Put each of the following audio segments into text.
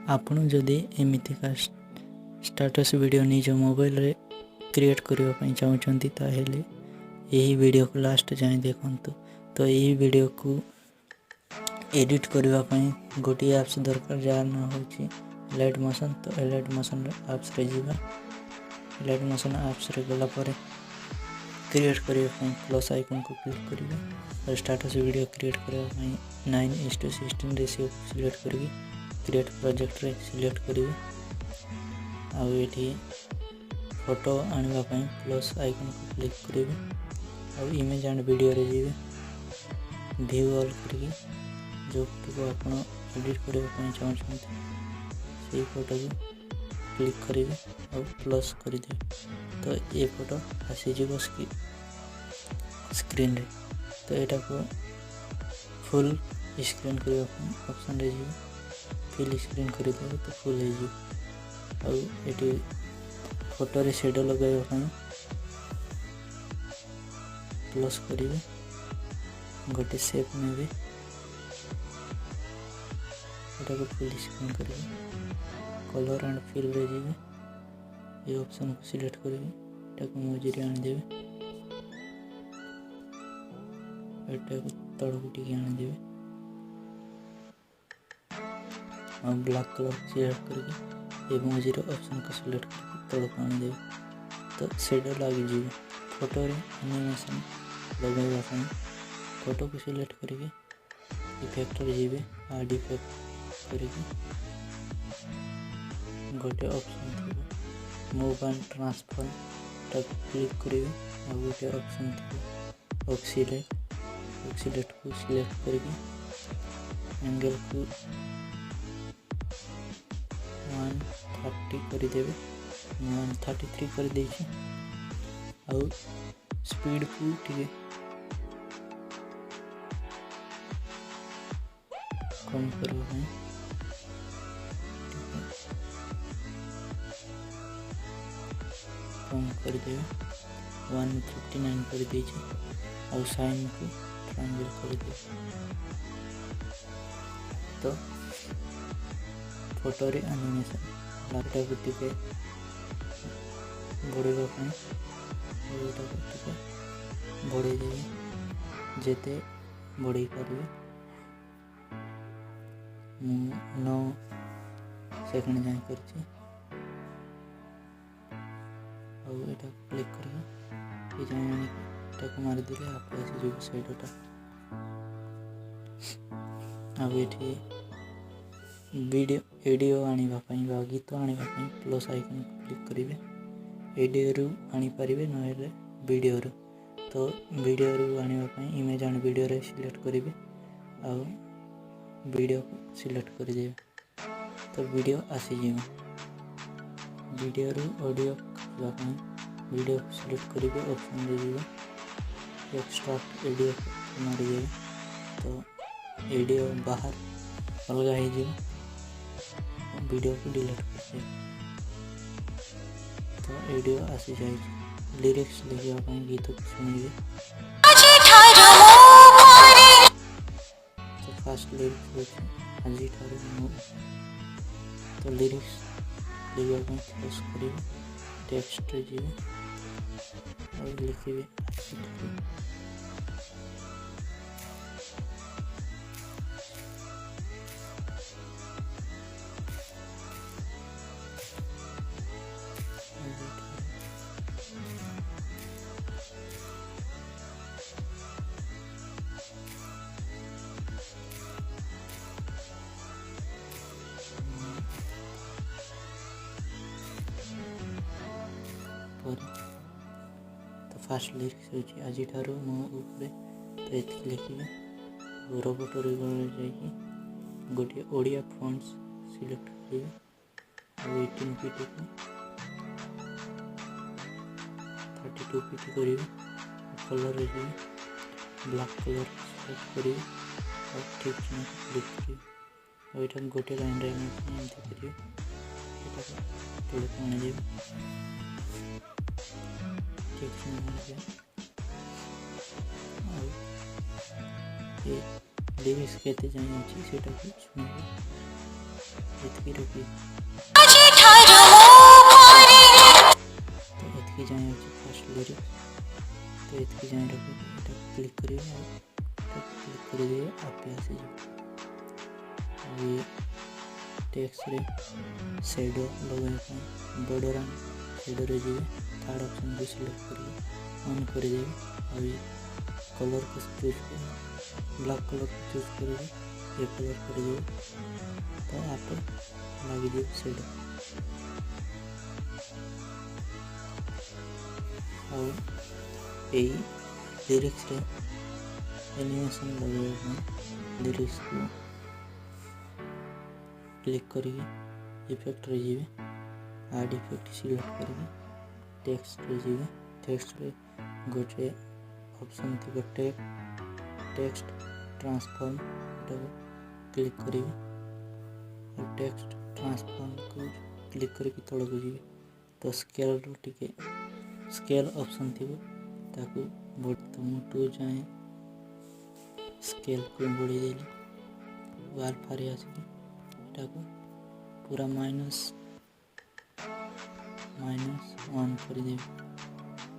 आपण जदि एमितिका status video निज मोबाइल रे क्रिएट करने चाहते ताहेले यही वीडियो को लास्ट जाए देखंतु। तो यही वीडियो को एडिट करने गोटे एप्स दरकार जार ना होची लाइट मोशन। तो लाइट मोशन एप्स रे जीवा। लाइट मोशन एप्स रे गला पर क्रिएट करने प्लस आइकन को क्लिक करिवे और स्टेटस वीडियो क्रिएट करने 9:16 रेशियो सिलेक्ट करिवे क्रिएट प्रोजेक्ट रे सिलेक्ट करिवे आउ एठी फोटो आनिबा पई प्लस आइकन को क्लिक करिवे और इमेज एंड वीडियो रे जीवे व्यू ऑल करिके जो फोटो को आपण एडिट करबा पई चाहछन से फोटो को क्लिक करिवे और प्लस कर दे तो ये फोटो आसी जीवो स्क्रीन रे। तो एटा को फुल स्क्रीन करबा पई ऑप्शन रे जीवे फुल स्क्रीन कर दे तो फुल हो जाए। और ये फोटो रे शेडो लगाइबा प्लस करिवे गोटे शेप नेबे एटा को फुल स्क्रीन करिवे कलर एंड फिल रे जीवे ये ऑप्शन को सिलेक्ट करिवे एटा को मझिरे आनि देबे एटा को तळको टिके आनि देबे और ब्लैक कलर सिलेक्ट करके ये मझिरे ऑप्शन को सिलेक्ट करके तळको आनि देबे तो शेडो लागी जीवे। फोटो रे एनिमेशन लगाइबा पई फोटो को सिलेक्ट करके इफेक्ट रे जीवे एड इफेक्ट करके गोटे ऑप्शन थी मूव एंड ट्रांसफॉर्म तक क्लिक करिवे और गोटे ऑप्शन थी ऑक्सीलेट को सिलेक्ट करके एंगल को 130 कर देवे 133 कर देछि और स्पीड को टिके कम करबा है कम कर देवे 159 कर देछि और साइन को ट्रायंगल कर दे तो फोटो रे एनिमेशन लाटा को टिके बड़ेबा पई एटा को टिके बड़े देवे जेते बड़े करिवे 9 सेकंड जाए करछि और एटा क्लिक करिवे ये जाने एटा को मार दिले आप ऐसे जो साइडटा अब एठी वीडियो आनिबा पई बा गीत आनिबा पई प्लस आइकन क्लिक करिवे एडियो रु आनी परिवे नहेले वीडियो रु। तो वीडियो रु आनिबा पई इमेज एंड वीडियो रे सिलेक्ट करिवे और वीडियो को सिलेक्ट कर देवे तो वीडियो आसी जीव वीडियो रु ऑडियो करबा पई वीडियो को सिलेक्ट करिवे ऑप्शन दे जीव एक्सट्रैक्ट वीडियो मार देवे तो वीडियो बाहर अलग हो जीव वीडियो को डिलीट कर दे तो वीडियो आसी जाए। लिरिक्स लिखा पई गीत को सुनिए तो फास्ट लिरिक्स आजी ठारू तो लिरिक्स लिखा पई प्रेस करिवे टेक्स्ट रे जीवे और लिखिवे तो फास्ट लिरिक्स होची आजी ठारू मो ऊपर तो एति लिखिवे रोबोट रे जाई गोटे ओडिया फॉन्ट्स सिलेक्ट करिवे और 18 पीटी को 32 पीटी करिवे कलर रे ब्लैक कलर सिलेक्ट करिवे और ठीक से क्लिक करिवे और एटा गोटे लाइन रे एमती करिवे एटा तोले कोने जे ठीक से और ए लिरिक्स केते जाई अछि सेटा को सुनिबे एतकी रखी तो एतकी जाई अछि फर्स्ट लिरिक्स तो एतकी जाई रखी एटा क्लिक करिए क्लिक कर दिए आप यहाँ से ये टेक्स्ट रे शेडो लगाए बॉर्डर शेडो रे जी थर्ड ऑप्शन को सिलेक्ट करिए ऑन कर दिए अभी कलर को चूज कर ब्लैक कलर को चूज करिए ये कलर कर दिए तो आप लगे दिए शेडो और यही लिरिक्स रे एनिमेशन लगे लिरिक्स को क्लिक करिए इफेक्ट रे जीवे ऐड इफेक्ट सिलेक्ट करिए टेक्स्ट रे जीवे टेक्स्ट रे गोटे ऑप्शन थी टेक्स्ट ट्रांसफॉर्म क्लिक करिए और टेक्स्ट ट्रांसफॉर्म को क्लिक करके तल को जीवे तो स्केल रो टिके स्केल ऑप्शन थी ताकू बढ़ तो मुटू जाए स्केल को बढ़ी देली वाल फारे आसी को पूरा माइनस 1 कर दे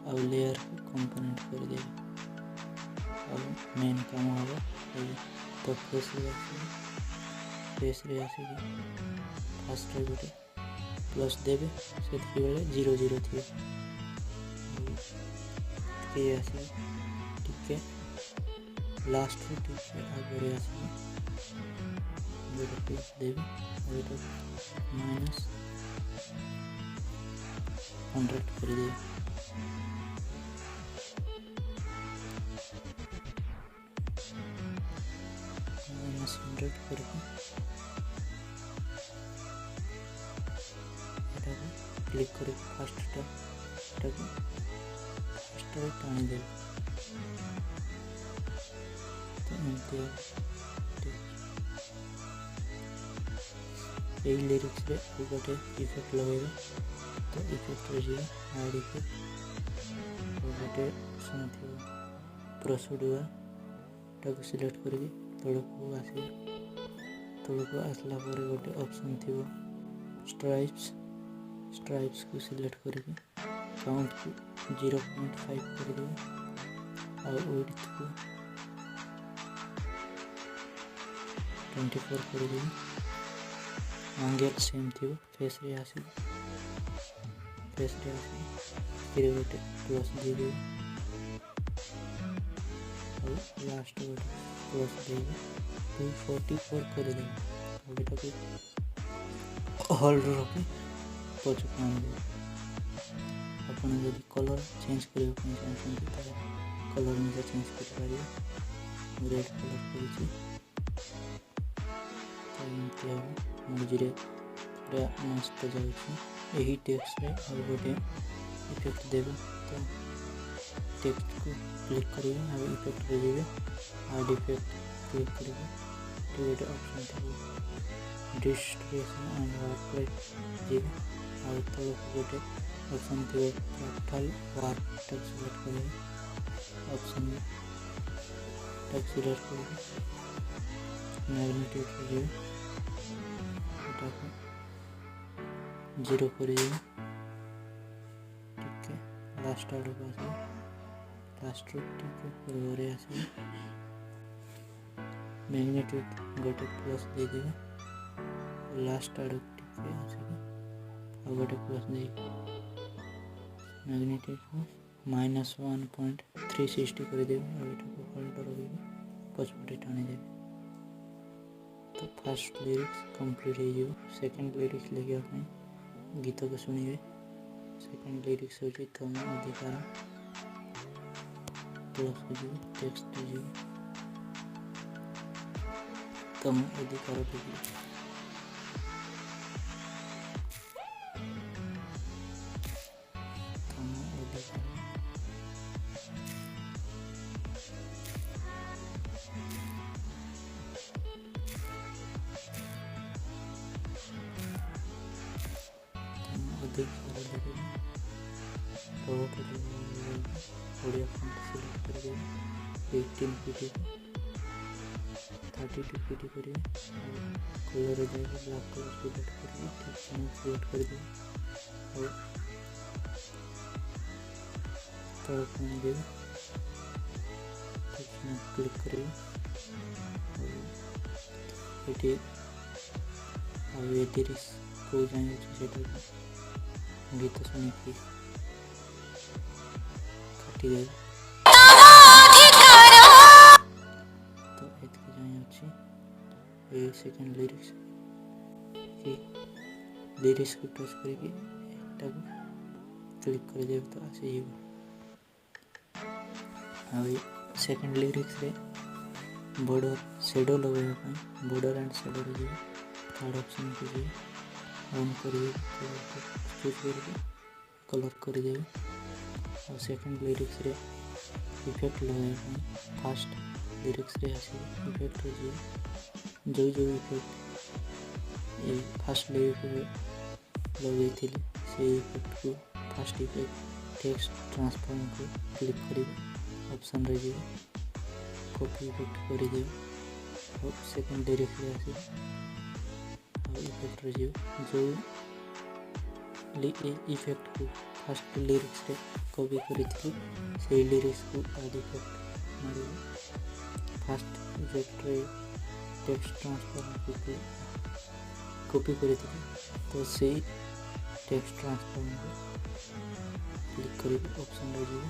और लेयर कंपोनेंट कर दे और मेन काम होगा तो फेस रे आसी फास्ट रे गोटे प्लस देवे से बेले 0 0 थी के आसी टिके लास्ट रे टिके आगे आसी देवी माइनस 100 कर दे माइनस 100 करके क्लिक करके फर्स्ट टाणी दे तो यही लिरिक्स रे गोटे इफेक्ट लगेगा तो इफेक्ट रे जी ऐड इफेक्ट और गोटे ऑप्शन थी प्रोसीड्यूर टाको सिलेक्ट करके तलको आसला पर गोटे ऑप्शन थी स्ट्राइप्स को सिलेक्ट करके काउंट को 0.5 कर दिए और विड्थ को 24 कर दिए एंगल सेम थी फेस रे आसी फिर गोटे प्लस दे दे और लास्ट गोटे प्लस दे 244 कर दे और बेटा को होल्ड रखी पछक आन दे अपन यदि कलर चेंज करबे को चाहते तो कलर में चेंज कर पारिए रेड कलर करूची तो मझे पूरा मस्त जाऊँ यही टेक्स्ट रे और गोटे इफेक्ट देवे तो टेक्स्ट को क्लिक करिए और इफेक्ट रे देवे ऐड इफेक्ट क्लिक करिए तो गोटे ऑप्शन थी डिस्ट्रीब्यूशन एंड वर्कप्लेस जीवे और तो गोटे ऑप्शन थी टोटल वर्क टेक्स्ट सिलेक्ट करिए ऑप्शन टेक्स्ट सिलेक्ट करिए मैग्नीट्यूड जीवे 0 कर ठीक है लास्ट आड़ को आस लास्ट टिके पूर्व आस मैग्नीट्यूड गोटे प्लस दे देवे लास्ट आड़ टिके आस गोटे प्लस दे मैग्नीट्यूड को -1.360 कर देवे और ये होल्ड रखिए पछपटे टाणी देवे तो फर्स्ट लिरिक्स कंप्लीट हो सेकंड लिरिक्स लेके गीत को शुणिए सेकंड लिरिक्स हो तुम अधिकार प्लस हो टेक्स्ट हो तुम अधिकार लिखिए तुम अधिकार ओडिया फॉन्ट सिलेक्ट कर 18 पीटी 32 pd करेंगे कलर हो जाएगा ब्लैक कलर सिलेक्ट करेंगे ठीक चैनल सिलेक्ट कर देंगे और तब देंगे ठीक चैनल क्लिक करेंगे और ये लिरिक्स को जाएंगे सेटा गीत शुणी काटी दे तो एतकी जाए अच्छी ये सेकेंड लिरिक्स को टच करके एकटा क्लिक कर दे तो आसी सेकेंड लिरिक्स रे बॉर्डर शेडो लगाइबा बॉर्डर एंड शेडो रे जे थर्ड ऑप्शन को जे ऑन करिए चूज करके कलर कर देबे और सेकेंड लिरिक्स रे इफेक्ट लगाइबा फर्स्ट लिरिक्स रे आसी इफेक्ट रे जे जो इफेक्ट ये फर्स्ट लिरिक्स रे लगे थिले से इफेक्ट को फर्स्ट इफेक्ट टेक्स्ट ट्रांसफॉर्म को क्लिक करिए ऑप्शन रे जे कॉपी इफेक्ट कर दे और सेकेंड लिरिक्स रे आसी और इफेक्ट रे जो इफेक्ट को फर्स्ट लिरिक्स रे कॉपी करी थी से लिरिक्स को आदि इफेक्ट मारे फर्स्ट इफेक्ट रे टेक्स्ट ट्रांसफॉर्म को कॉपी करी थी तो से टेक्स्ट ट्रांसफॉर्म को क्लिक करी ऑप्शन रे जो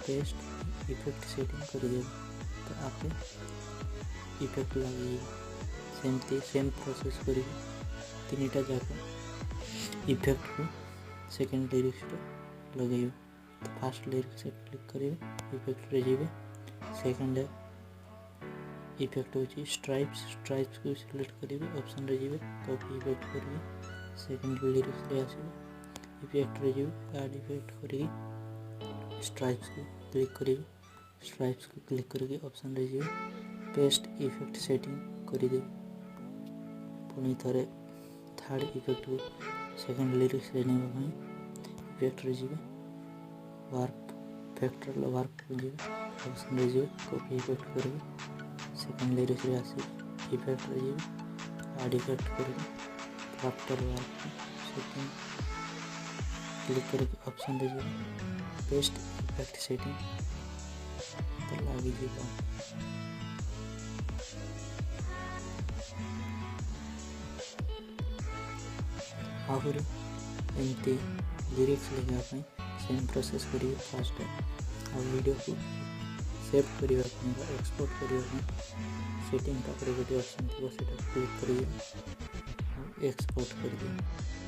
पेस्ट इफेक्ट सेटिंग कर दे तो आप इफेक्ट लगे सेमती सेम प्रोसेस करी तीनटा जगह इफेक्ट को सेकेंड लिरिक्स लगे तो फर्स्ट लिरिक्स क्लिक करेंगे इफेक्ट रे जाइए सेकेंड इफेक्ट होची स्ट्राइप्स को सिलेक्ट करेंगे ऑप्शन रे जाइए कॉपी इफेक्ट करेंगे सेकेंड लिरिक्स रे आसे इफेक्ट रे जाइए ऐड इफेक्ट करेंगे स्ट्राइप्स को क्लिक करेंगे स्ट्राइप्स को क्लिक करके ऑप्शन रे जाइए पेस्ट इफेक्ट सेटिंग कर दे पुणी थरे थर्ड इफेक्ट को सेकेंड लिरिक्स रे नहीं इफेक्ट रे जाइए वार्प फैक्टर वार्प को जाइए ऑप्शन रे जाइए कॉपी इफेक्ट करेंगे सेकेंड लिरिक्स रे आसे इफेक्ट रे जाइए ऐड इफेक्ट करेंगे फैक्टर वार्प सेटिंग क्लिक करके ऑप्शन रे जाइए पेस्ट इफेक्ट सेटिंग तो लगी जाएगा आहुरी एमती लिरिक्स लगे सेम प्रोसेस करिए फास्ट और वीडियो को सेव करने एक्सपोर्ट करने सेटिंग का ऑप्शन थी वो सेट क्लिक करिए एक्सपोर्ट करिए।